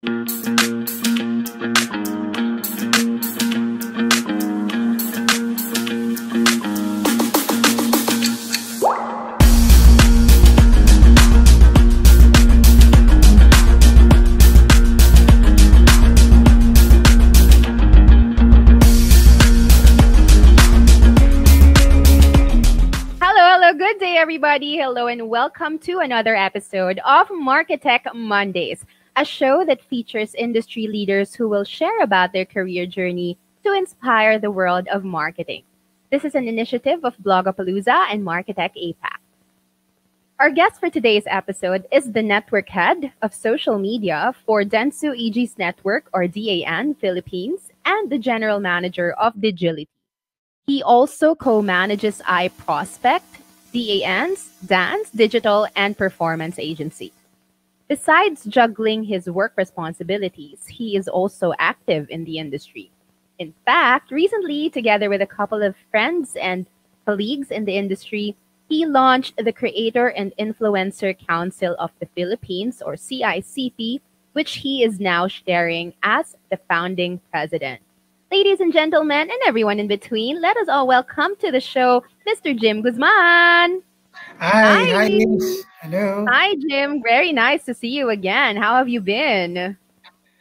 Good day, everybody. Hello, and welcome to another episode of Marketech Mondays, a show that features industry leaders who will share about their career journey to inspire the world of marketing. This is an initiative of Blogapalooza and Marketech APAC. Our guest for today's episode is the network head of social media for Dentsu Aegis Network, or DAN, Philippines, and the general manager of Digility. He also co-manages iProspect, DAN's digital and performance agency. Besides juggling his work responsibilities, he is also active in the industry. In fact, recently, together with a couple of friends and colleagues in the industry, he launched the Creator and Influencer Council of the Philippines, or CICP, which he is now sharing as the founding president. Ladies and gentlemen, and everyone in between, let us all welcome to the show Mr. Jim Guzman. Hi. Hello. Hi, Jim. Very nice to see you again. How have you been?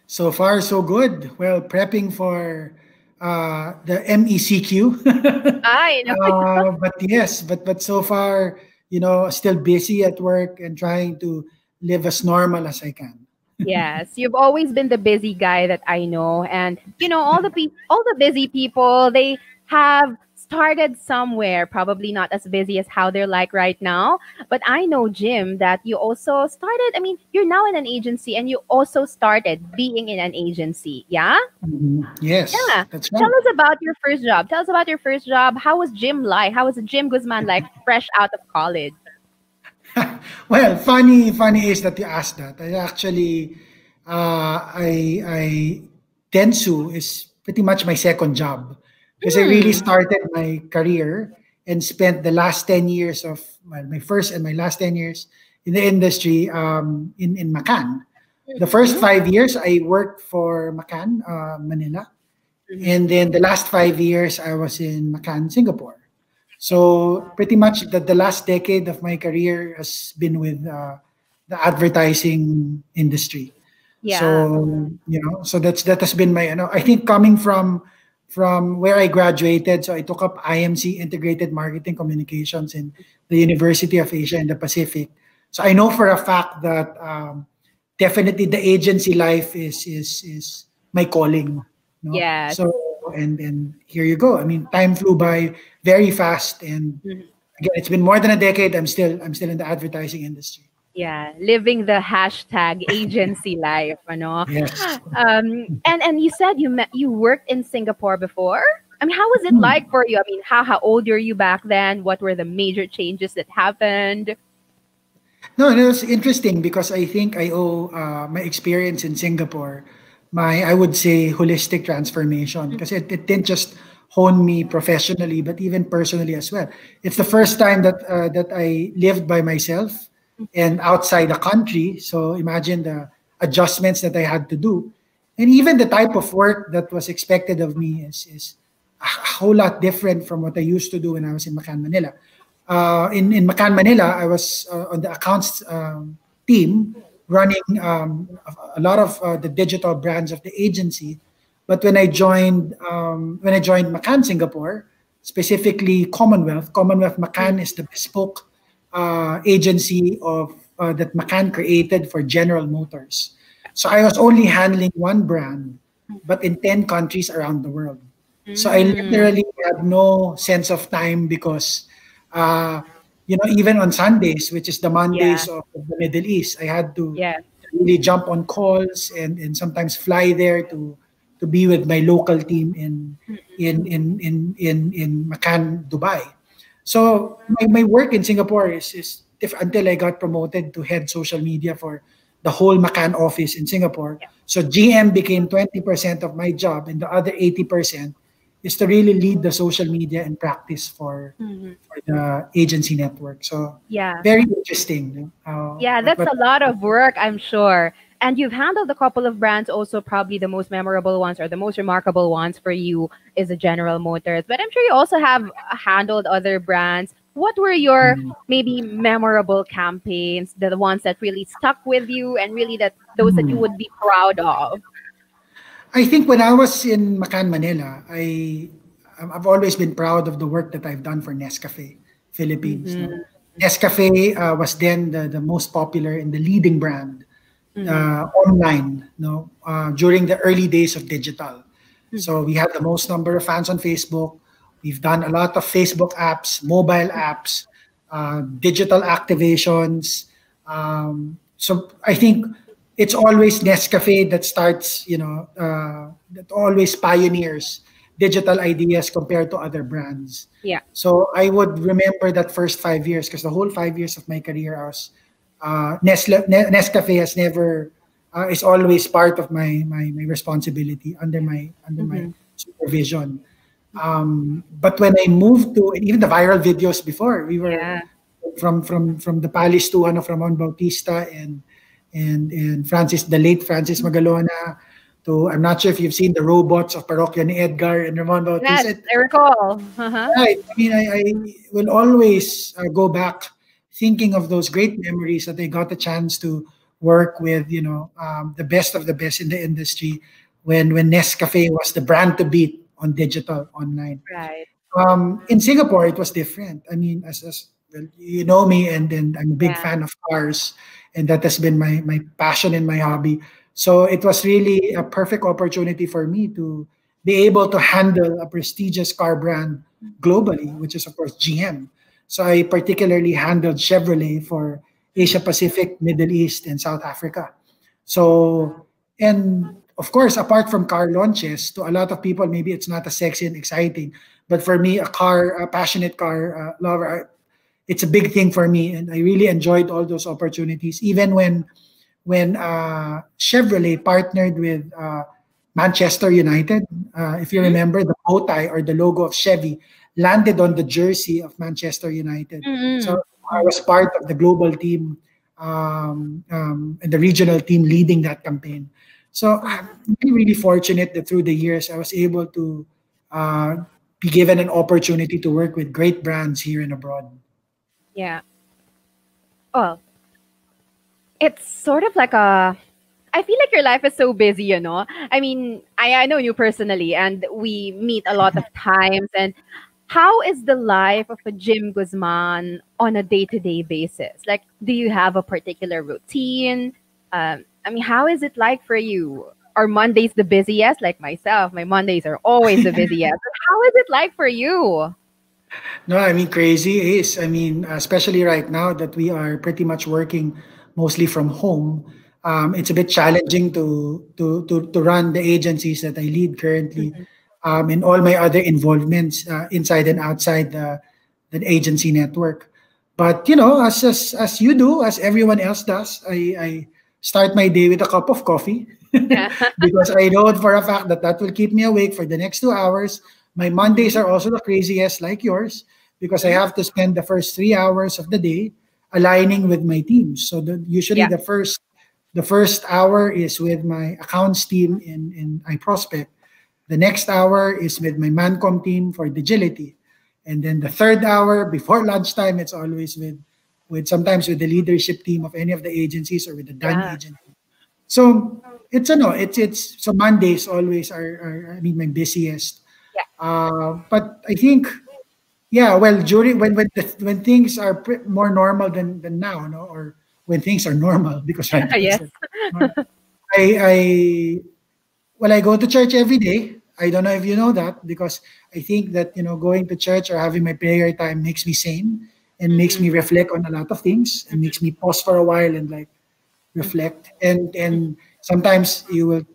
So far, so good. Well, prepping for the MECQ. I know. But so far, still busy at work and trying to live as normal as I can. Yes, you've always been the busy guy that I know, and all the busy people, they have started somewhere, probably not as busy as how they're like right now. But I know, Jim, that you also started. I mean, you're now in an agency, and you also started being in an agency. Yeah. Yes. Yeah. That's right. Tell us about your first job. Tell us about your first job. How was Jim like? How was Jim Guzman like, fresh out of college? Well, funny is that you asked that. I actually, I Dentsu is pretty much my second job because I really started my career and spent the last 10 years of my first and my last 10 years in the industry in Macan. The first 5 years I worked for Macan, Manila, and then the last 5 years I was in Macan, Singapore. So pretty much the last decade of my career has been with the advertising industry. Yeah. So that has been my, I think coming from where I graduated. So I took up IMC, Integrated Marketing Communications, in the University of Asia and the Pacific. So I know for a fact that definitely the agency life is my calling. Yes. So and here you go. I mean, time flew by very fast, and again, it's been more than a decade. I'm still in the advertising industry. Yeah, living the hashtag agency life, Yes. And you said you worked in Singapore before. I mean, how was it like for you? I mean, how old were you back then? What were the major changes that happened? No, it was interesting because I think I owe my experience in Singapore, I would say, holistic transformation, because it didn't just hone me professionally, but even personally as well. It's the first time that I lived by myself and outside the country. So imagine the adjustments that I had to do. And even the type of work that was expected of me is a whole lot different from what I used to do when I was in Macan, Manila. In Macan, Manila, I was on the accounts team, running a lot of the digital brands of the agency. But when I joined Macan, Singapore, specifically Commonwealth Macan is the bespoke agency of that Macan created for General Motors. So I was only handling one brand, but in 10 countries around the world. So I literally had no sense of time because, even on Sundays, which is the Mondays of the Middle East, I had to really jump on calls and sometimes fly there to be with my local team in Macan, Dubai. So my work in Singapore is different until I got promoted to head social media for the whole Macan office in Singapore. So GM became 20% of my job, and the other 80% is to really lead the social media and practice for the agency network. So very interesting. That's a lot of work, I'm sure. And you've handled a couple of brands also. Probably the most memorable ones or the most remarkable ones for you is the General Motors. But I'm sure you also have handled other brands. What were your maybe memorable campaigns, the ones that really stuck with you and really that those that you would be proud of? I think when I was in Macan, Manila, I've always been proud of the work that I've done for Nescafe Philippines. No? Mm-hmm. Nescafe was then the most popular and the leading brand Mm-hmm. online, no, during the early days of digital. So Mm-hmm. we have the most number of fans on Facebook. We've done a lot of Facebook apps, mobile apps, digital activations. So I think it's always Nescafe that starts, that always pioneers digital ideas compared to other brands. Yeah. So I would remember that first 5 years because the whole 5 years of my career, I was Nescafe has never is always part of my responsibility under my Mm-hmm. supervision. But when I moved to even the viral videos before, we were Yeah. from the Palace to from Juan Bautista and Francis, the late Francis Magalona, to I'm not sure if you've seen the robots of Parokya ni Edgar and Ramon Yes, Bautista. I recall. Uh-huh. Right. I mean, I will always go back thinking of those great memories that I got the chance to work with, the best of the best in the industry when Nescafe was the brand to beat on digital online. Right. In Singapore, it was different. I mean, as well, you know me, and I'm a big Yeah. fan of cars, and that has been my passion and my hobby. So it was really a perfect opportunity for me to be able to handle a prestigious car brand globally, which is of course GM. So I particularly handled Chevrolet for Asia Pacific, Middle East, and South Africa. So, and of course, apart from car launches, to a lot of people, maybe it's not as sexy and exciting. But for me, a passionate car lover, it's a big thing for me. And I really enjoyed all those opportunities. Even when Chevrolet partnered with Manchester United, if you Mm-hmm. remember, the bow tie or the logo of Chevy landed on the jersey of Manchester United. So I Mm-hmm. was part of the global team and the regional team leading that campaign. So I'm really fortunate that through the years I was able to uh, be given an opportunity to work with great brands here and abroad. Yeah. Well, it's sort of like a I feel like your life is so busy, you know. I mean, I know you personally and we meet a lot of times. And how is the life of a Jim Guzman on a day-to-day basis? Like, do you have a particular routine? I mean, how is it like for you? Are Mondays the busiest? Like myself, my Mondays are always the busiest. But how is it like for you? No, I mean crazy is. I mean, especially right now that we are pretty much working mostly from home. It's a bit challenging to run the agencies that I lead currently, Mhm. and all my other involvements inside and outside the agency network. But as you do, as everyone else does, I start my day with a cup of coffee Yeah. because I know for a fact that that will keep me awake for the next 2 hours. My Mondays Mhm. are also the craziest, like yours, because I Mhm. have to spend the first 3 hours of the day aligning with my teams. So usually Yeah. the first hour is with my accounts team in iProspect. The next hour is with my Mancom team for Digility. And then the third hour before lunchtime, it's always with sometimes with the leadership team of any of the agencies or with the done Yeah. agency. So it's so Mondays always are I mean my busiest. Yeah. But I think yeah, well, during when things are more normal than now, no, or when things are normal, because right now it's Yes. not normal. I well, I go to church every day. I don't know if you know that because I think that going to church or having my prayer time makes me sane and makes Mhm. me reflect on a lot of things and makes me pause for a while and like Mhm. reflect. And sometimes you will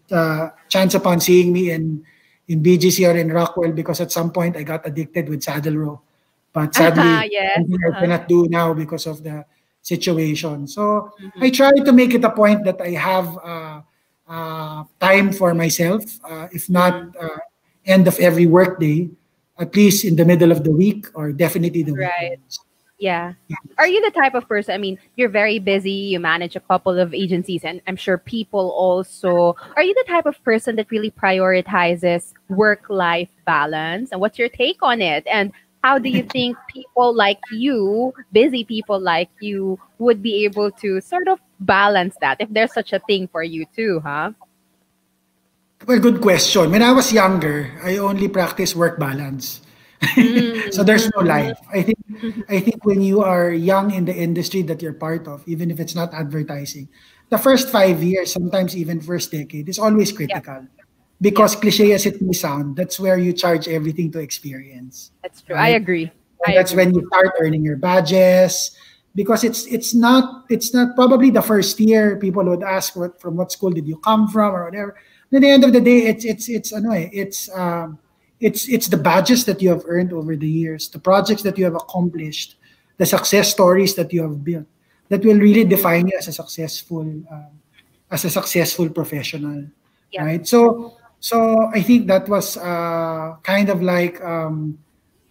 chance upon seeing me in BGC or in Rockwell because at some point I got addicted with Saddle Row, but sadly Yes. something I Uh-huh. cannot do now because of the situation. So I Mhm. try to make it a point that I have time for myself, if not Mm. end of every workday, at least in the middle of the week or definitely the Right. weekends. Yeah. Are you the type of person, I mean, you're very busy, you manage a couple of agencies, and I'm sure people also. Are you the type of person that really prioritizes work-life balance? And what's your take on it? And how do you think people like you, busy people like you, would be able to sort of balance that if there's such a thing for you too, huh? Well, good question. When I was younger, I only practiced work balance. So there's no Mm-hmm. life. I think when you are young in the industry that you're part of, even if it's not advertising, the first 5 years, sometimes even first decade, is always Yep. critical. Yep. Because cliche as it may sound, that's where you charge everything to experience, That's true. I right? agree. And I that's agree. when you start earning your badges. Because it's not probably the first year people would ask what school did you come from or whatever. At the end of the day, it's ano eh, it's the badges that you have earned over the years, the projects that you have accomplished, the success stories that you have built, that will really define you as a successful professional, Yep. right? So I think that was kind of like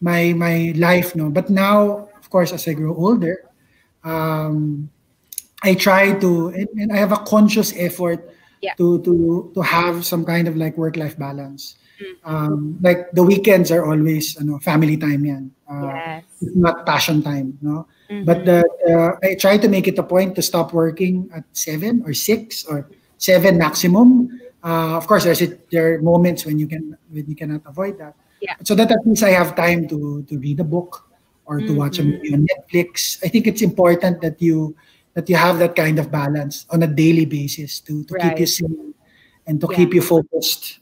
my life, no. But now, of course, as I grow older, um, I try to, and I have a conscious effort Yep. to have some kind of like work life balance. Mm-hmm. Like the weekends are always family time yan. Yes. It's not passion time, no. But Mm-hmm. I try to make it a point to stop working at 7 or 6 or 7 maximum. Of course, there are moments when you cannot avoid that. Yeah. So that at least I have time to read a book or to watch a movie Mm-hmm. on Netflix. I think it's important that you have that kind of balance on a daily basis to keep you Right. sane and to Yeah. keep you focused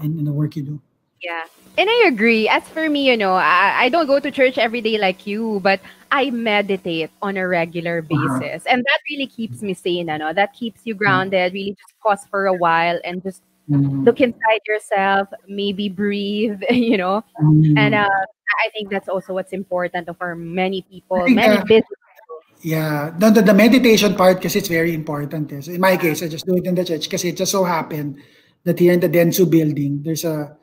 in the work you do. Yeah. And I agree. As for me, I don't go to church every day like you, but I meditate on a regular Uh-huh. basis. And that really keeps me sane, That keeps you grounded. Really just pause for a while and just Mm. look inside yourself, maybe breathe, And Mm. I think that's also what's important for many I people, think many busy people. yeah, the meditation part because it's very important. So in my case, I just do it in the church because it just so happened that here in the Densu building, there's a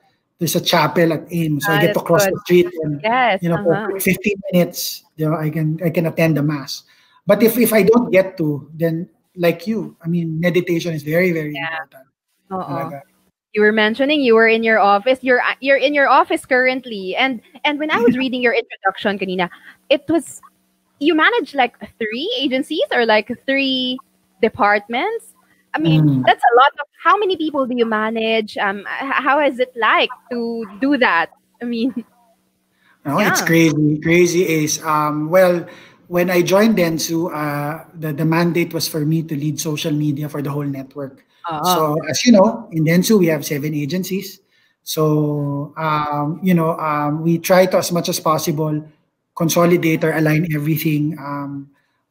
chapel at AIM. So I get to That's cross good. the street and Yes. for Uh-huh. 15 minutes, I can attend the mass. But if I don't get to, then like you, I mean, meditation is very, very Yeah. important. Uh-uh. Talaga. You were mentioning you were in your office. You're in your office currently. And when I was reading your introduction kanina, it was you manage like three agencies or like three departments. I mean, Mm. that's a lot of how many people do you manage? How is it like to do that? I mean, No, it's yeah. crazy. Crazy is well, when I joined Dentsu, the mandate was for me to lead social media for the whole network. Oh, So as you know, in Dentsu we have 7 agencies. So we try to as much as possible consolidate or align everything.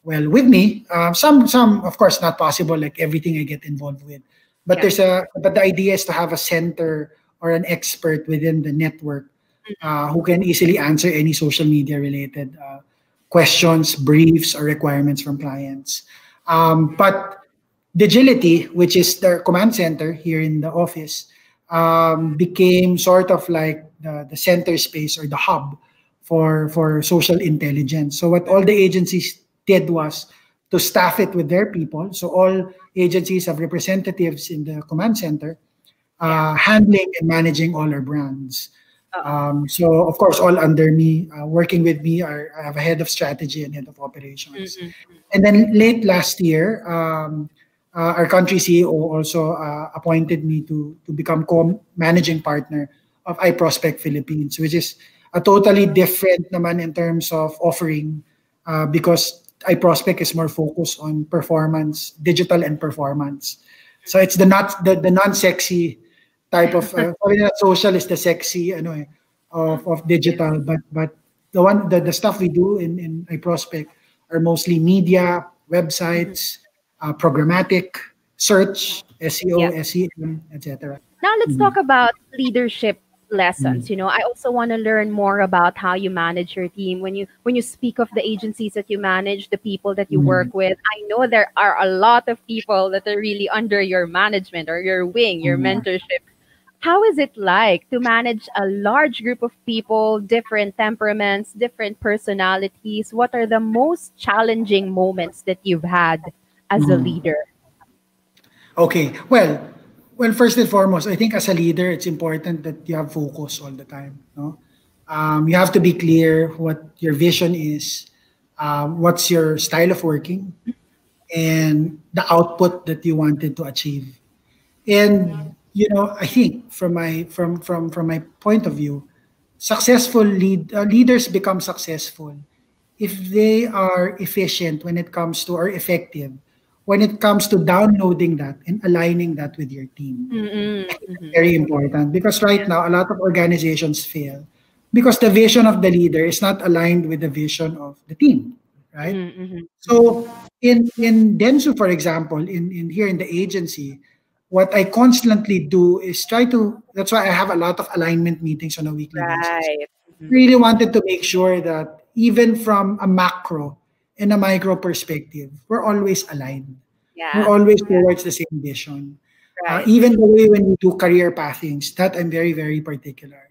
Well, with me, some of course not possible. Like everything I get involved with, but yeah. but the idea is to have a center or an expert within the network who can easily answer any social media related questions, briefs, or requirements from clients. But Digility, which is the command center here in the office, became sort of like the center space or the hub for social intelligence. So what all the agencies did was to staff it with their people. So all agencies have representatives in the command center Yeah. handling and managing all our brands. Uh-uh. So of course, all under me, working with me are I have a head of strategy and head of operations. Mm-mm. And then late last year, our country CEO also appointed me to become co-managing partner of iProspect Philippines, which is a totally different naman in terms of offering, because iProspect is more focused on performance, digital and performance. So it's the non-sexy type of sabi nila social is the sexy of digital, but the stuff we do in iProspect are mostly media, Mhm. websites, programmatic, search, SEO, Yeah. SEM, etc. Now let's Mhm. talk about leadership lessons. Mhm. I also want to learn more about how you manage your team. When you speak of the agencies that you manage, the people that you Mhm. work with, I know there are a lot of people that are really under your management or your wing, your Mhm. mentorship. How is it like to manage a large group of people, different temperaments, different personalities? What are the most challenging moments that you've had as a Mhm. leader? Okay. Well, first and foremost, I think as a leader, it's important that you have focus all the time. No, you have to be clear what your vision is, what's your style of working, and the output that you wanted to achieve. And I think from my point of view, leaders become successful if they are efficient when it comes to or effective when it comes to downloading that and aligning that with your team. Mm-mm, mm-hmm. Very important because right now a lot of organizations fail because the vision of the leader is not aligned with the vision of the team, right? Mm-hmm, mm-hmm, mm-hmm. So in Densu, for example, in here in the agency, what I constantly do is try to. That's why I have a lot of alignment meetings on a weekly basis. Right. Mhm. Really wanted to make sure that even from a macro and a micro perspective, we're always aligned. We're Yeah. always towards the same vision. Right. Even the way when we do career pathings, that I'm very, very particular.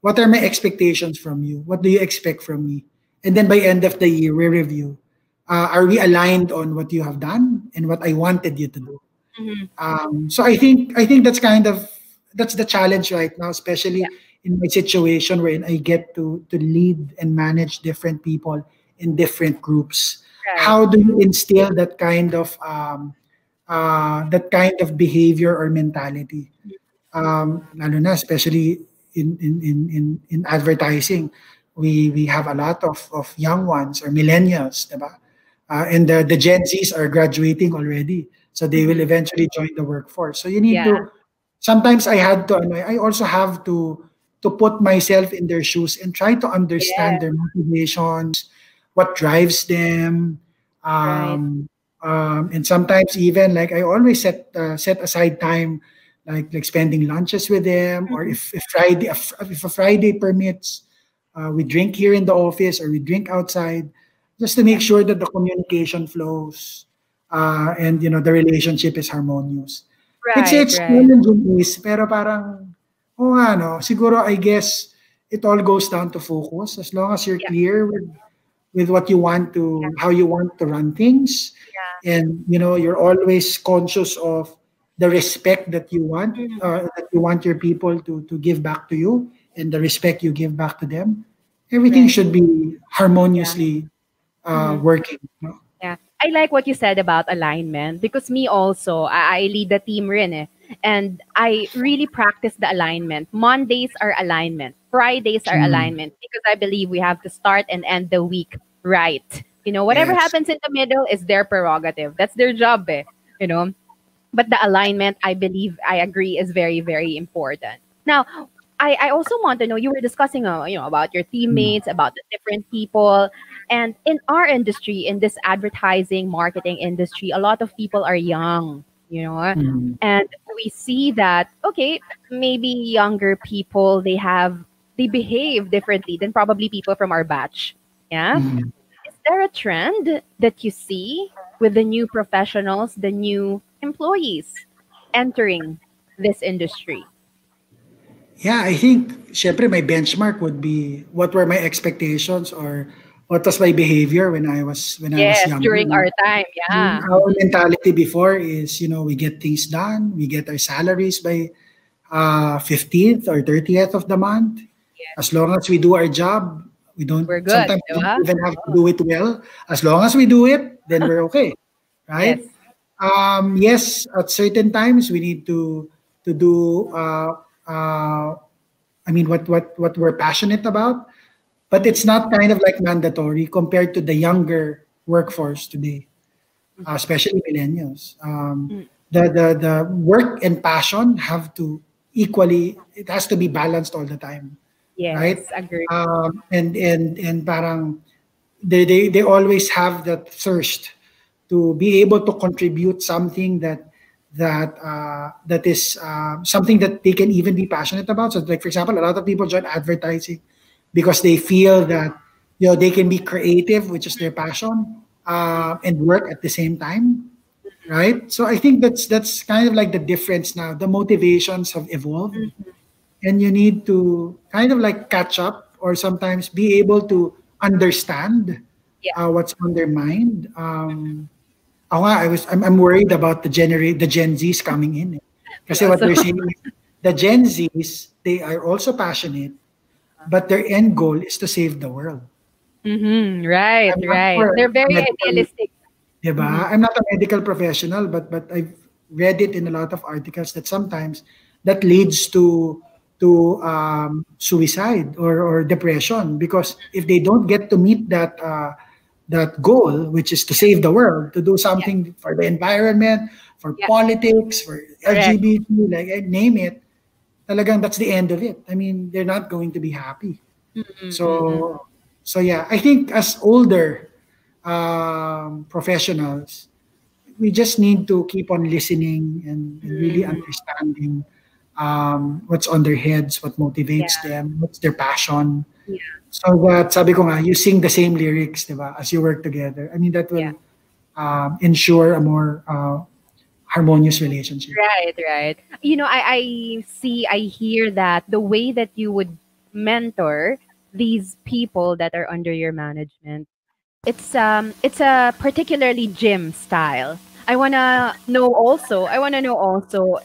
What are my expectations from you? What do you expect from me? And then by end of the year, we review. Are we aligned on what you have done and what I wanted you to do? Mhm. So I think that's the challenge right now, Yeah. especially in my situation wherein I get to lead and manage different people in different groups. Right. How do you instill that kind of behavior or mentality? Lalo na especially in advertising, we have a lot of young ones or millennials, diba? And the Gen Zs are graduating already, so they will Mhm. eventually join the workforce. So you need Yeah. to. Sometimes I also have to put myself in their shoes and try to Yeah. understand their motivations, what drives them, Right. and sometimes even like I always set aside time, like spending lunches with them, or Mhm. if a Friday permits, we drink here in the office or we drink outside, just to Yeah. make sure that the communication flows, and the relationship is harmonious. It's Right. it's Right. challenging is pero parang nga no, siguro I guess it all goes down to focus as long as you're Yeah. clear with what you want Yeah. to how you want to run things, Yeah. and you're always conscious of the respect Mhm. that you want your people to give back to you, and the respect you give back to them. Everything Right. should be Yeah. harmoniously Mhm. working, no? Yeah. I like what you said about alignment because me also, I lead the team rin eh. And I really practice the alignment. Mondays are alignment. Fridays are Mm. alignment because I believe we have to start and end the week right. Whatever Yes. happens in the middle is their prerogative. That's their job eh. You know, but the alignment, I believe, I agree, is very, very important. Now, I also want to know, you were discussing about your Mm. teammates, about the different people, and in our industry, in this advertising marketing industry, a lot of people are young, Mm. and we see that, okay, maybe younger people, they behave differently than probably people from our batch. Yeah. Mm. Is there a trend that you see with the new professionals, the new employees entering this industry? Yeah, I think syempre my benchmark would be what were my expectations or what was my behavior when I was Yes, younger. during our time. Yeah. Our mentality before is, we get things done, we get our salaries by 15th or 30th of the month. Yes. As long as we do our job, We're good. sometimes we don't Diba? even have to do it well. As long as we do it, then we're okay, Yes. right? Yes, at certain times we need to do uh, what we're passionate about, but Mhm. it's not kind of like mandatory compared to the younger workforce today, Mhm. especially millennials. Mm. The work and passion have to equally. It has to be balanced all the time, right? Yes, agree. And parang they always have that thirst to be able to contribute something that is something that they can even be passionate about. So, like for example, a lot of people join advertising because they feel that they can be creative, which is their passion, and work at the same time, right? So I think that's kind of like the difference now. The motivations have evolved. and you need to kind of like catch up or sometimes be able to understand Yeah. what's on their mind. Ako nga, I'm worried about the Gen Zs coming in. Me Kasi what also. they're saying is the Gen Zs, they are also passionate, but their end goal is to save the world. Mm-hmm. Right, I'm not right. sure They're a very medical, idealistic. Mm-hmm. diba? I'm not a medical professional, but I've read it in a lot of articles that sometimes that leads to suicide or depression because if they don't get to meet that goal, which is to save the world, to do Yeah, something for the environment, for yeah, politics, for correct. LGBT, like name it, talagang that's the end of it. I mean, they're not going to be happy. Mm-mm, mm-mm. So, so yeah, I think as older professionals, we just need to keep on listening and really Mm, understanding what's on their heads, what motivates yeah, them, what's their passion. yeah, So that, sabi ko nga, you sing the same lyrics, di ba, as you work together. I mean, that yeah. will ensure a more harmonious relationship. Right, right. I see, I hear that the way that you would mentor these people that are under your management, it's a particularly gym style. I wanna know also,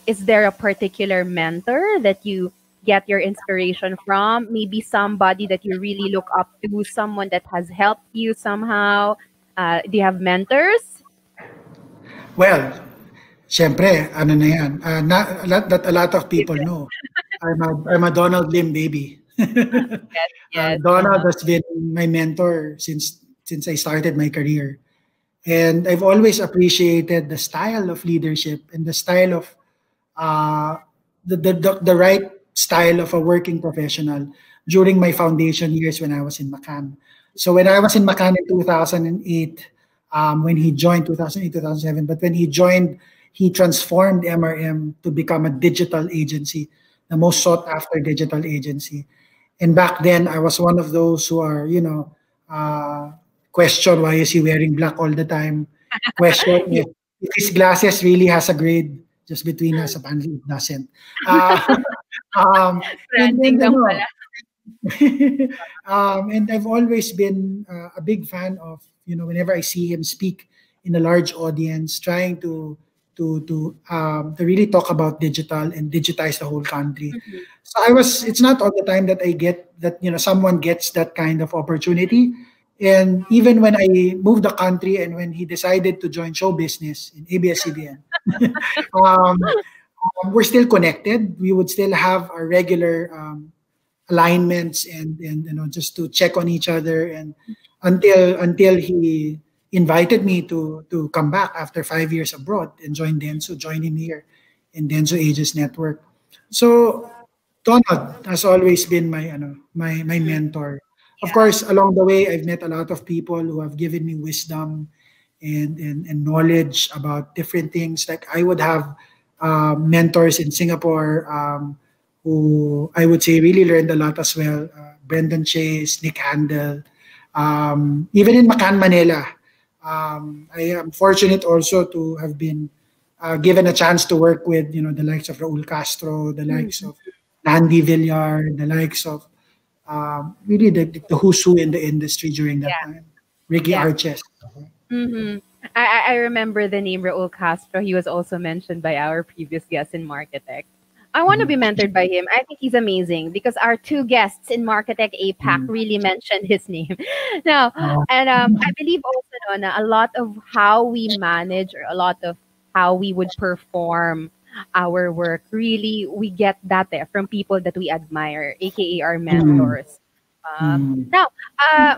is there a particular mentor that you get your inspiration from? Maybe somebody that you really look up to, someone that has helped you somehow. Do you have mentors? Well, syempre, ano na yan, that a lot of Give people it. know. I'm a Donald Lim baby. Yes, yes. Donald Uh-huh. has been my mentor since I started my career. And I've always appreciated the style of leadership and the style of uh, the right style of a working professional during my foundation years when I was in Macan. So when I was in Macan in 2008, when he joined 2008, 2007, but when he joined, he transformed MRM to become a digital agency, the most sought after digital agency. And back then, I was one of those who are, question why is he wearing black all the time? Question Yeah, if his glasses really has a grade. Just between us, apparently it doesn't. Uh, and branding lang pala. and I've always been a big fan of whenever I see him speak in a large audience, trying to really talk about digital and digitize the whole country. Mhm. So I was. It's not all the time that I get that someone gets that kind of opportunity. And even when I moved the country and when he decided to join show business in ABS-CBN, um, we're still connected. We would still have our regular alignments and just to check on each other and until he invited me to come back after 5 years abroad and join him here in Denso Ages Network. So Donald has always been my Mhm. mentor. Of Yeah. course, along the way, I've met a lot of people who have given me wisdom and knowledge about different things. Like I would have mentors in Singapore who I would say really learned a lot as well. Brendan Chase, Nick Handel, even in Macan, Manila. I am fortunate also to have been given a chance to work with the likes of Raul Castro, the likes Mhm. of Andy Villar, the likes of really the who's who in the industry during that Yeah, time. Ricky yeah. Arches. Mhm. I remember the name Raul Castro. He was also mentioned by our previous guest in Marketech. I want to be Mm. mentored by him. I think he's amazing because our two guests in Marketech APAC Mm. really mentioned his name. Now, Uh, and I believe also, no, na a lot of how we manage or a lot of how we would perform our work, really, we get that there from people that we admire, aka our mm, mentors. Uh, mm. now,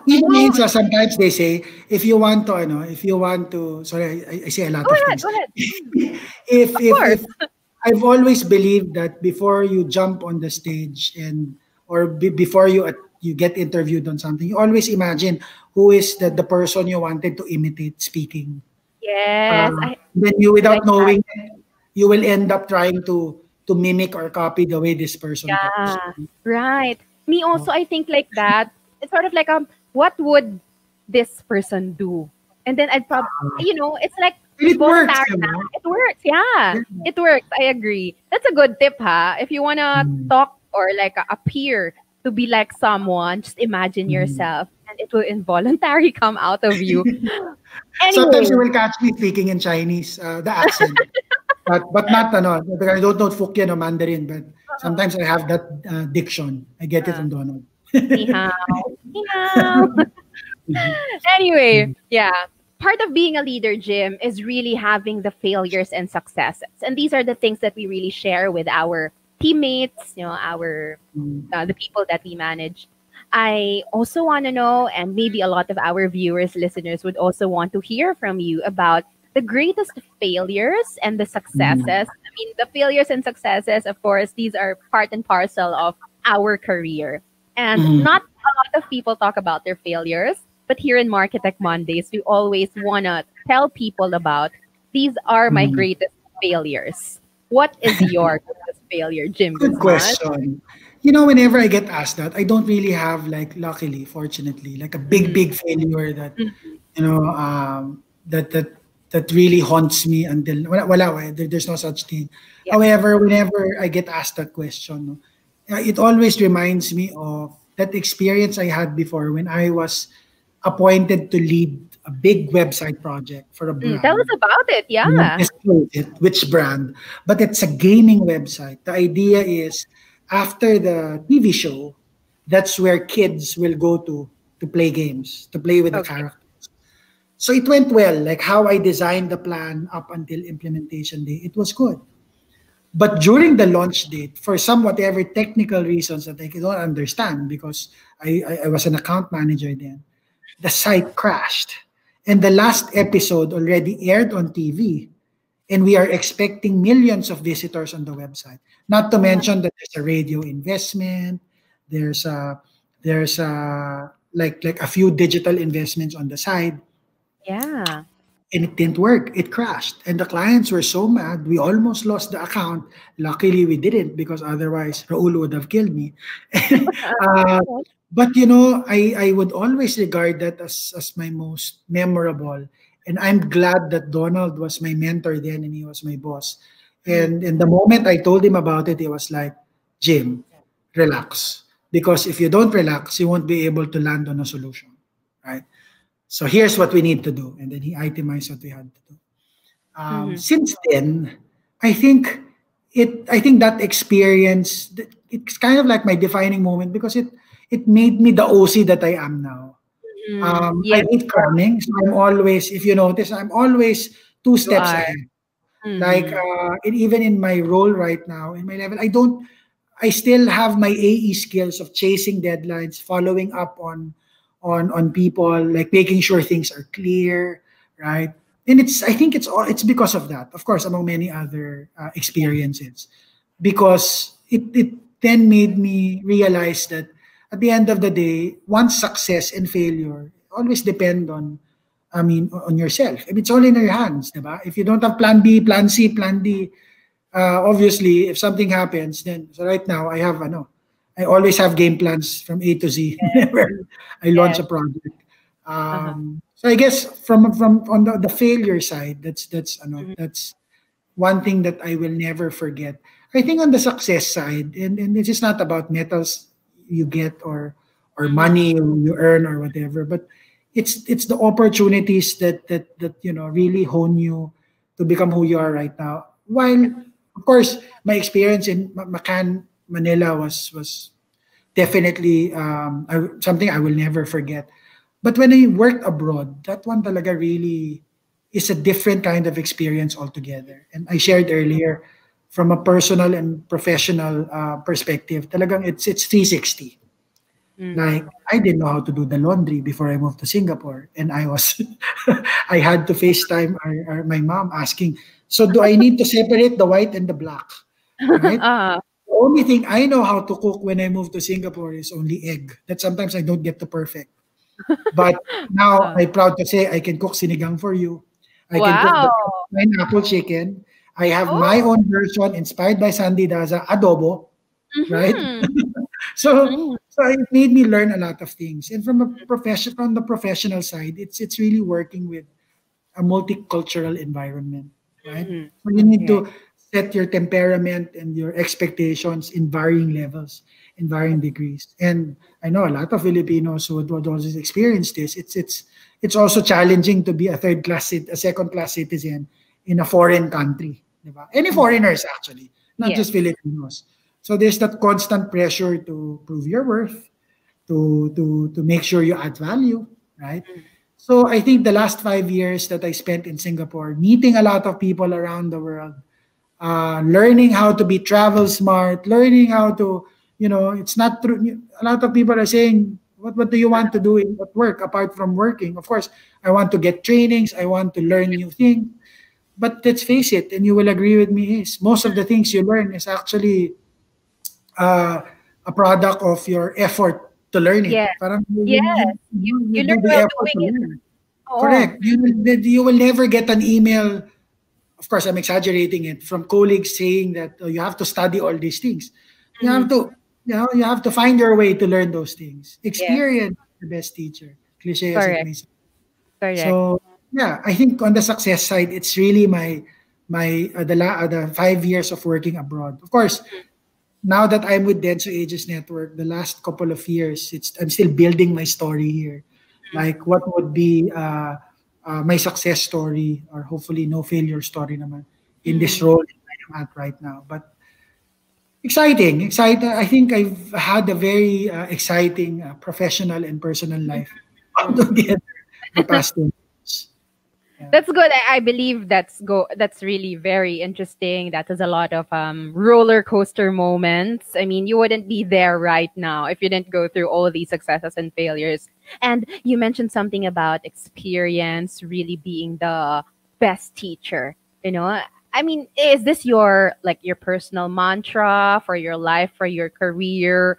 Even mo, Insa, sometimes they say, if you want to, sorry, I say a lot go of ahead, things. go ahead. Mm, if of if course. if I've always believed that before you jump on the stage or before you get interviewed on something, you always imagine who is the person you wanted to imitate speaking. Yes, Then you, I like without that. knowing, you will end up trying to mimic or copy the way this person talks. Yeah, right. Me also, I think like that. It's sort of like what would this person do? And then I'd it's like And it works, voluntary na. diba? It works, yeah. Yeah. It works. I agree. That's a good tip, ha. If you wanna Mm. talk or like appear to be like someone, just imagine Mhm. yourself and it will involuntarily come out of you. Sometimes you Anyway, will catch me speaking in Chinese, the accent, but not ano, because I don't know Fukien or Mandarin, but sometimes I have that diction. I get it uh, from Donald. ni hao, ni hao. Anyway, yeah. Part of being a leader, Jim, is really having the failures and successes. And these are the things that we really share with our teammates, our the people that we manage. I also want to know, and maybe a lot of our viewers, listeners would also want to hear from you about the greatest failures and the successes. Mhm. I mean, the failures and successes, of course, these are part and parcel of our career. And Mhm. not a lot of people talk about their failures, but here in Marketech Mondays, we always want to tell people about these are my Mhm. greatest failures. What is your greatest failure, Jim Good Guzman? question. You know, whenever I get asked that, I don't really have like, luckily, fortunately, like a big, Mhm. big failure that Mhm. you know that really haunts me until wala, there's no such thing. Yeah. However, whenever I get asked that question, no, it always reminds me of that experience I had before when I was appointed to lead a big website project for a Tell us brand. about it. I won't Yeah. disclose it, which brand, but it's a gaming website. The idea is after the TV show, that's where kids will go to play games, to play with the Okay. characters. So it went well. Like how I designed the plan up until implementation day, it was good. But during the launch date, for some whatever technical reasons that I don't understand, because I was an account manager then, the site crashed. And the last episode already aired on TV. And we are expecting millions of visitors on the website. Not to Oh my. mention that there's a radio investment, there's a like a few digital investments on the side, Yeah. and it didn't work. It crashed. And the clients were so mad. We almost lost the account. Luckily, we didn't because otherwise Raul would have killed me. uh, but I would always regard that as my most memorable. And I'm glad that Donald was my mentor then and he was my boss. Mhm. And the moment I told him about it, he was like, Jim, relax. Because if you don't relax, you won't be able to land on a solution. Right? So here's what we need to do. And then he itemized what we had to do. Mhm. Since then, I think I think that experience, it's kind of like my defining moment because it made me the OC that I am now. I Yes, hate cramming, so I'm always, if you notice, I'm always two you steps are. ahead. Like Mhm. even in my role right now, in my level, I still have my AE skills of chasing deadlines, following up on people, like making sure things are clear, right? And I think it's because of that, of course, among many other experiences, because it then made me realize that at the end of the day, one's success and failure always depend on, I mean, on yourself. I mean, it's all in your hands, diba? If you don't have plan B, plan C, plan D, obviously, if something happens, then so right now I always have game plans from A to Z whenever I launch Yes. a project. Uh-huh. So I guess from on the failure side, Mhm. that's one thing that I will never forget. I think on the success side, and this is not about metals you get or Mhm. money you earn or whatever, but it's the opportunities that really hone you to become who you are right now. While of course my experience in Macan, Manila was definitely something I will never forget. But when I worked abroad, that one talaga really is a different kind of experience altogether. And I shared earlier, from a personal and professional perspective, talagang it's 360. Like Mhm. I didn't know how to do the laundry before I moved to Singapore, and I was I had to FaceTime my mom asking, so do I need to separate the white and the black, right? Uh-huh. The only thing I know how to cook when I moved to Singapore is only egg. That sometimes I don't get to perfect. But now Uh. I'm proud to say I can cook sinigang for you. I can cook the Wow. pineapple chicken. I have my Oh. own version inspired by Sandy Daza, adobo, right? Mhm. So Mhm. so it made me learn a lot of things. And from the professional side, it's really working with a multicultural environment, right? Mhm. So you need Right. to set your temperament and your expectations in varying levels, in varying degrees. And I know a lot of Filipinos who would also experience this. It's also challenging to be a second class citizen in a foreign country. Diba? Any foreigners actually, not Yes. just Filipinos. So there's that constant pressure to prove your worth, to make sure you add value, right? So I think the last 5 years that I spent in Singapore, meeting a lot of people around the world, learning how to be travel smart, learning how to, it's not true. A lot of people are saying, what do you want to do at work apart from working? Of course, I want to get trainings, I want to learn new things. But let's face it, and you will agree with me, is most of the things you learn is actually uh, a product of your effort to learn it. Yes. Parang Yes. you You do learn the while effort doing to it. learn. Oh. Correct. You will never get an email. Of course, I'm exaggerating it, from colleagues saying that, "Oh, you have to study all these things. You have Mhm. to, you have to find your way to learn those things. Yes. Experience is the best teacher, cliche as it Correct. may sound. Correct. So yeah, I think on the success side, it's really the 5 years of working abroad. Of course, now that I'm with Denso Ages Network, the last couple of years, I'm still building my story here. Like what would be my success story, or hopefully no failure story naman, in this Mm. role that I am at right now. But exciting. I think I've had a very exciting professional and personal life all together the past 2 years. Yeah. That's good. I believe that's really very interesting. That has a lot of roller coaster moments. I mean, you wouldn't be there right now if you didn't go through all of these successes and failures. And you mentioned something about experience really being the best teacher. You know, I mean, is this your personal mantra for your life, for your career?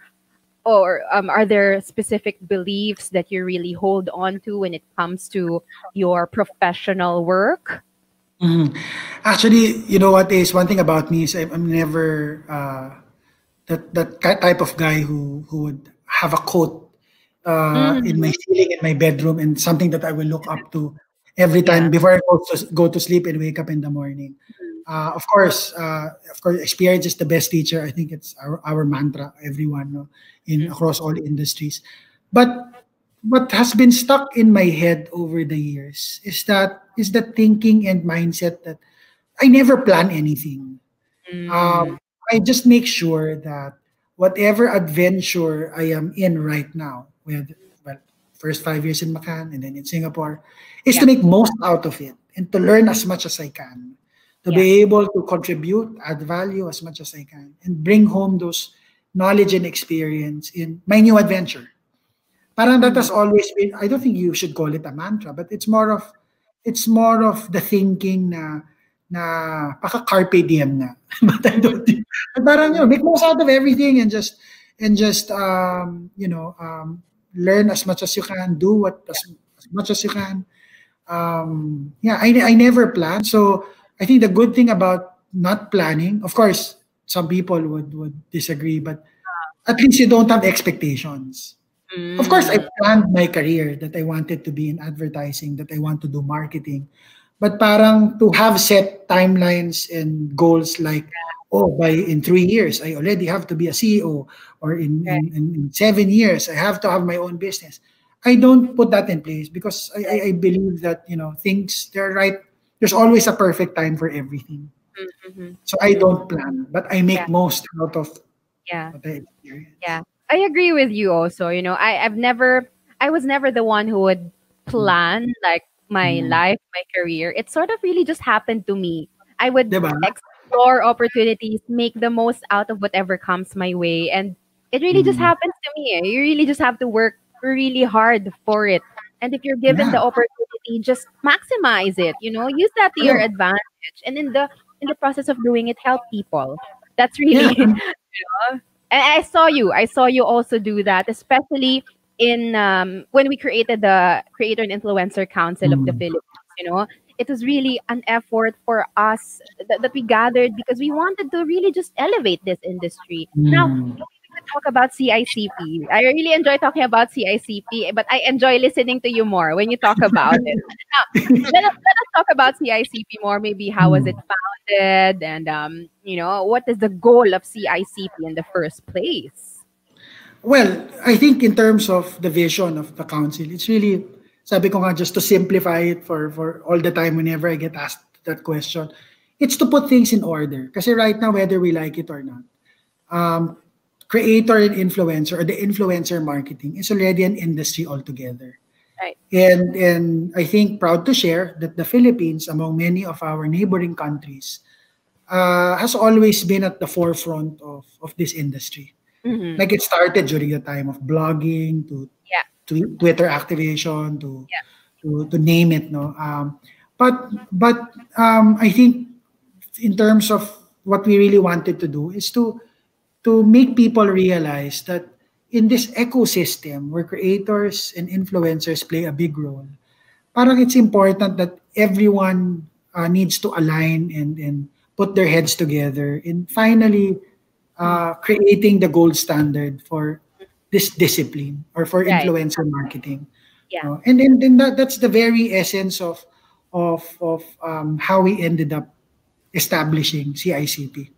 Or are there specific beliefs that you really hold on to when it comes to your professional work? Mhm. Actually, you know what is one thing about me is I'm never that type of guy who would have a quote in my Mhm. ceiling in my bedroom, and something that I will look up to every time Yeah. before I go to sleep and wake up in the morning. Of course, experience is the best teacher. I think it's our mantra, everyone, no, in Mhm. across all industries. But what has been stuck in my head over the years is that thinking and mindset that I never plan anything. Mm. Um, I just make sure that whatever adventure I am in right now, well, first 5 years in Macau and then in Singapore, is to Yeah. make most out of it and to learn as much as I can, to Yeah. be able to contribute, add value as much as I can, and bring home those knowledge and experience in my new adventure. Parang that Mm. has always been, I don't think you should call it a mantra, but it's more of the thinking na paka carpe diem na. But I don't think, parang make most out of everything, and just learn as much as you can, do as much as you can. Yeah, I never plan. So I think the good thing about not planning, of course, some people would disagree, but at least you don't have expectations. Of course, I Mm. planned my career that I wanted to be in advertising, that I want to do marketing. But parang to have set timelines and goals like, oh, by in 3 years, I already have to be a CEO, or Right. in 7 years, I have to have my own business. I don't put that in place because I believe that, they're right. There's always a perfect time for everything. Mm-hmm. So I Mm-hmm. don't plan, but I Yeah. make most out of Yeah. what I experience. Yeah, I agree with you also. I was never the one who would plan like my Mm. life, my career. It sort of really just happened to me. I would 'Di ba? explore opportunities, make the most out of whatever comes my way. And it really just Mm. happens to me. You really just have to work really hard for it. And if you're given Yeah, the opportunity, just maximize it, use that to your correct. advantage. And in the process of doing it, help people. That's Yeah, really and I saw you also do that, especially in when we created the Creator and Influencer Council of the mm, Philippines. It was really an effort for us that we gathered because we wanted to really just elevate this industry. Now, mm. talk about CICP. I really enjoy talking about CICP, but I enjoy listening to you more when you talk about it. Now, let us talk about CICP more. Maybe how was it Hmm. founded, and what is the goal of CICP in the first place? Well, I think in terms of the vision of the council, it's really, sabi ko nga, just to simplify it for all the time whenever I get asked that question, it's to put things in order. Kasi right now, whether we like it or not, um, creator and influencer or the influencer marketing is already an industry altogether. Right. And I think proud to share that the Philippines, among many of our neighboring countries, has always been at the forefront of this industry. Mm-hmm. Like it started during the time of blogging Yeah. to Twitter activation Yeah. to name it, no. But I think in terms of what we really wanted to do is to make people realize that in this ecosystem where creators and influencers play a big role, parang it's important that everyone needs to align and put their heads together in finally Mm. creating the gold standard for this discipline or for Right. influencer marketing. Yeah. And that's the very essence of how we ended up establishing CICP.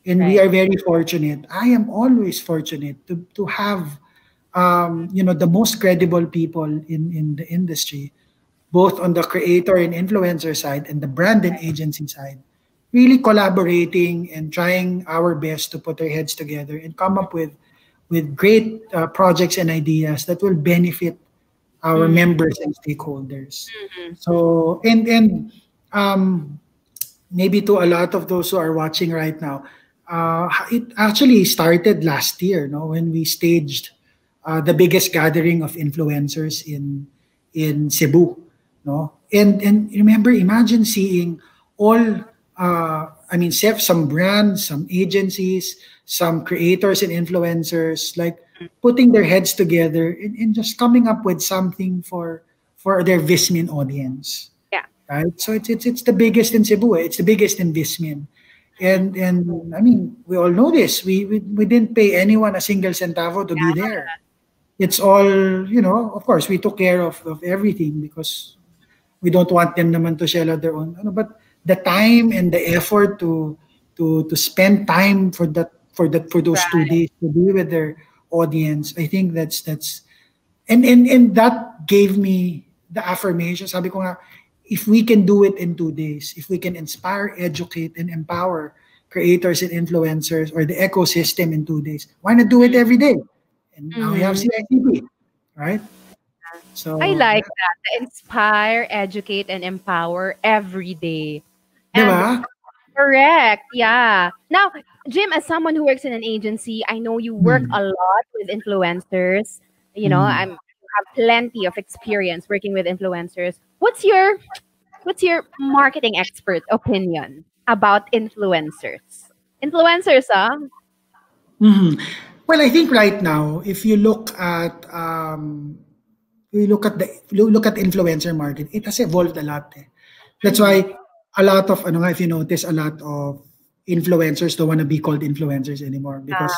And we Right. are very fortunate. I am always fortunate to have the most credible people in the industry, both on the creator and influencer side and the brand and agency side, really collaborating and trying our best to put our heads together and come up with great projects and ideas that will benefit our Mm-hmm. members and stakeholders. So and um, maybe to a lot of those who are watching right now, it actually started last year, no, when we staged the biggest gathering of influencers in Cebu, no, and remember, imagine seeing all, I mean, some brands, some agencies, some creators and influencers, like putting their heads together and just coming up with something for their Vismin audience, Yeah. right? So it's the biggest in Cebu. It's the biggest in Vismin, and I mean we all know this. We didn't pay anyone a single centavo to be there. It's all, Of course, we took care of everything because we don't want them naman to shell out their own. But the time and the effort to spend time for those two Right. days to be with their audience, I think that's and that gave me the affirmation. Sabi ko nga, if we can do it in 2 days, if we can inspire, educate, and empower creators and influencers or the ecosystem in 2 days, why not do it every day? And now we have Mm-hmm. CICP, right? I So, like yeah. that. The inspire, educate, and empower every day. Di And ba? correct. Yeah. Now, Jim, as someone who works in an agency, I know you work Hmm. a lot with influencers. Hmm. You have plenty of experience working with influencers. What's your marketing expert opinion about influencers? Influencers, huh? Hmm. Well, I think right now, if you look at look at influencer market, it has evolved a lot. Eh. That's Mm-hmm. why a lot of if you notice, a lot of influencers don't want to be called influencers anymore because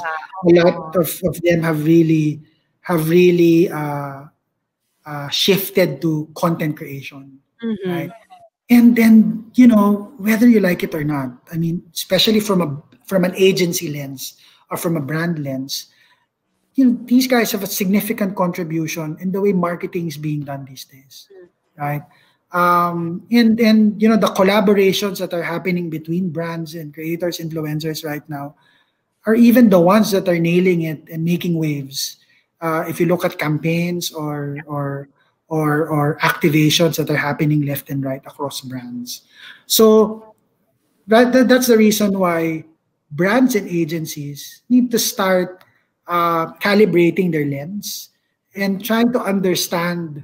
a lot Oh. of them have really shifted to content creation, Mm-hmm. right? And then, whether you like it or not, I mean, especially from an agency lens or from a brand lens, these guys have a significant contribution in the way marketing is being done these days, right? And the collaborations that are happening between brands and creators, influencers right now are even the ones that are nailing it and making waves. If you look at campaigns or activations that are happening left and right across brands, so that's the reason why brands and agencies need to start calibrating their lens and trying to understand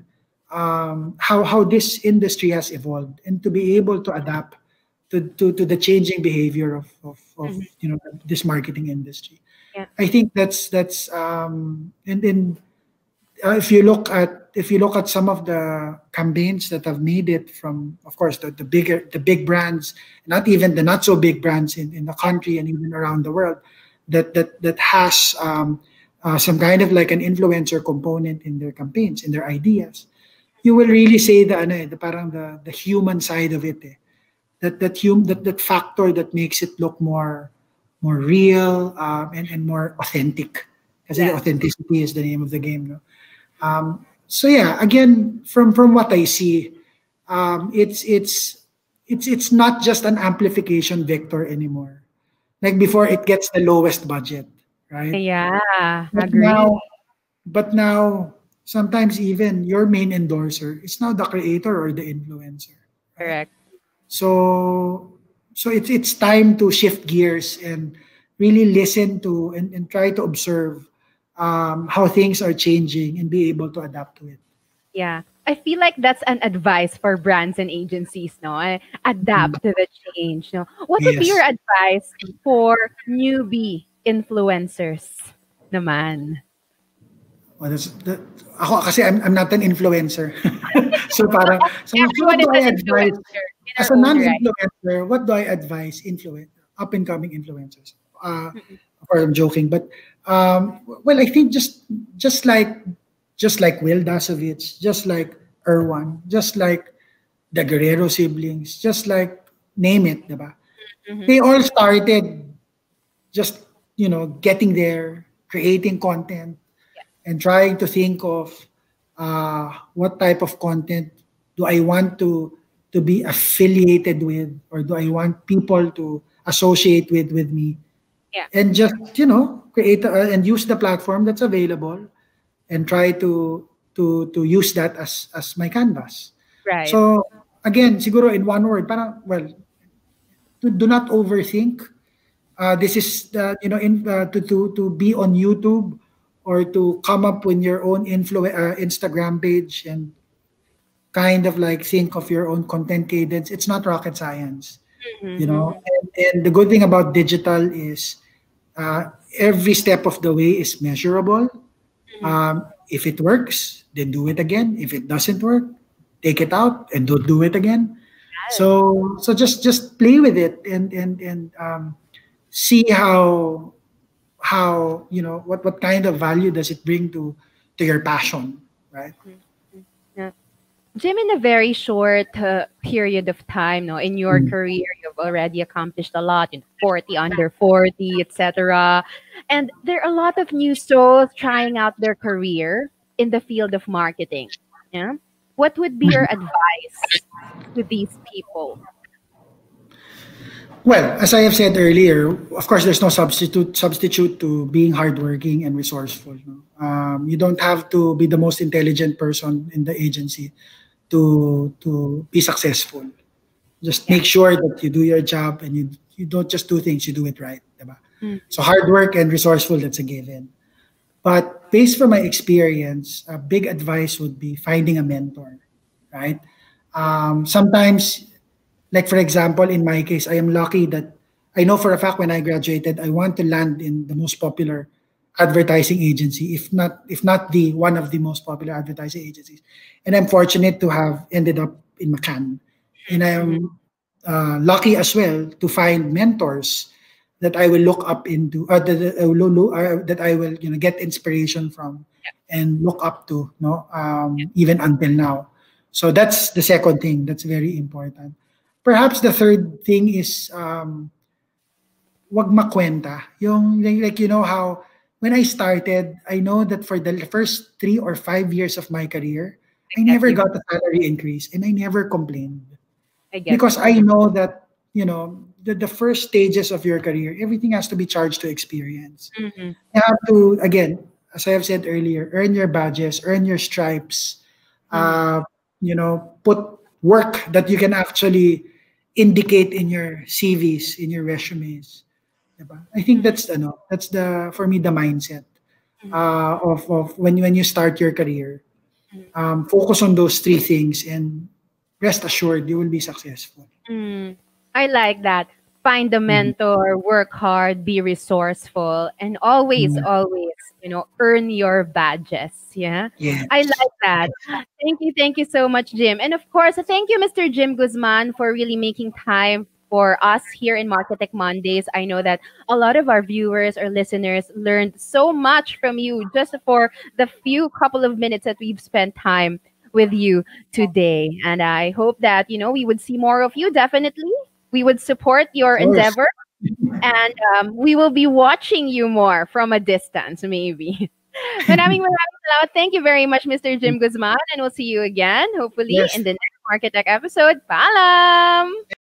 how this industry has evolved and to be able to adapt to the changing behavior of Mm-hmm. this marketing industry. Yeah. I think that's and if you look at some of the campaigns that have made it from, of course, the big brands, not even the not so big brands in the country and even around the world, that has some kind of like an influencer component in their campaigns, in their ideas, you will really say the parang the human side of it. That factor that makes it look more real, and more authentic. Kasi Yeah. authenticity is the name of the game. No? So yeah, again, from what I see, it's not just an amplification vector anymore. Like before, it gets the lowest budget, right? Yeah. But Agree. now, but now, sometimes even your main endorser is now the creator or the influencer, right? Correct. So it's time to shift gears and really listen to and try to observe how things are changing and be able to adapt to it. Yeah. I feel like that's an advice for brands and agencies, no? Mm. Adapt to the change, no? What would be your Yes. advice for newbie influencers naman? Well, ako kasi I'm not an influencer. So parang, so what Everyone is do an I advise influencer in as our a own right. non-influencer? What do I advise up and coming influencers? Or I'm joking, but well, I think just like Will Dasovich, just like Erwan, just like the Guerrero siblings, just like name it, diba? Mm-hmm. They all started just getting there, creating content, and trying to think of what type of content do I want to be affiliated with, or do I want people to associate with me, Yeah. and just create and use the platform that's available, and try to use that as my canvas. Right. So again, siguro in one word, parang, well, do not overthink. This is to be on YouTube, or to come up with your own Instagram page, and kind of like think of your own content cadence. It's not rocket science, you Mm-hmm. know. And the good thing about digital is uh, every step of the way is measurable. Mm-hmm. If it works, then do it again. If it doesn't work, take it out and don't do it again. Yes. So just play with it, and see how what kind of value does it bring to your passion, right? Yeah. Jim, in a very short period of time, no, in your Mm. career, you've already accomplished a lot, 40 under 40, etc. And there are a lot of new souls trying out their career in the field of marketing. Yeah. What would be your advice to these people? Well, as I have said earlier, of course, there's no substitute to being hardworking and resourceful. No? You don't have to be the most intelligent person in the agency to be successful. Just Yeah. make sure that you do your job, and you don't just do things, you do it right. Diba? Mm. So hard work and resourceful, that's a given. But based from my experience, a big advice would be finding a mentor, right? Sometimes, like for example, in my case, I am lucky that I know for a fact when I graduated, I want to land in the most popular advertising agency, if not the one of the most popular advertising agencies. And I'm fortunate to have ended up in McCann. And Mm-hmm. I'm lucky as well to find mentors that I will look up into, that I will get inspiration from and look up to, no, even until now. So that's the second thing that's very important. Perhaps the third thing is wag makwenta. Yung like how when I started, I know that for the first 3 or 5 years of my career, I I get never you. got a salary increase, and I never complained, I get because you. I know that the first stages of your career, everything has to be charged to experience. Mm-hmm. You have to, again, as I have said earlier, earn your badges, earn your stripes, Mm-hmm. put work that you can actually indicate in your CVs, in your resumes. Diba? I think Mm-hmm. that's the for me the mindset Mm-hmm. of when you start your career. Mm-hmm. Focus on those three things, and rest assured you will be successful. Mm, I like that. Find a Mhm. mentor, work hard, be resourceful, and always, Yeah. always, earn your badges. Yeah. I Yes. like that. Thank you. Thank you so much, Jim. And of course, thank you, Mr. Jim Guzman, for really making time for us here in Marketech Mondays. I know that a lot of our viewers or listeners learned so much from you just for the few couple of minutes that we've spent time with you today. And I hope that, we would see more of you, definitely. We would support your Of course. endeavor, and we will be watching you more from a distance, maybe. Maraming salamat. Thank you very much, Mr. Jim Guzman, and we'll see you again, hopefully, Yes. in the next Market Tech episode. Paalam!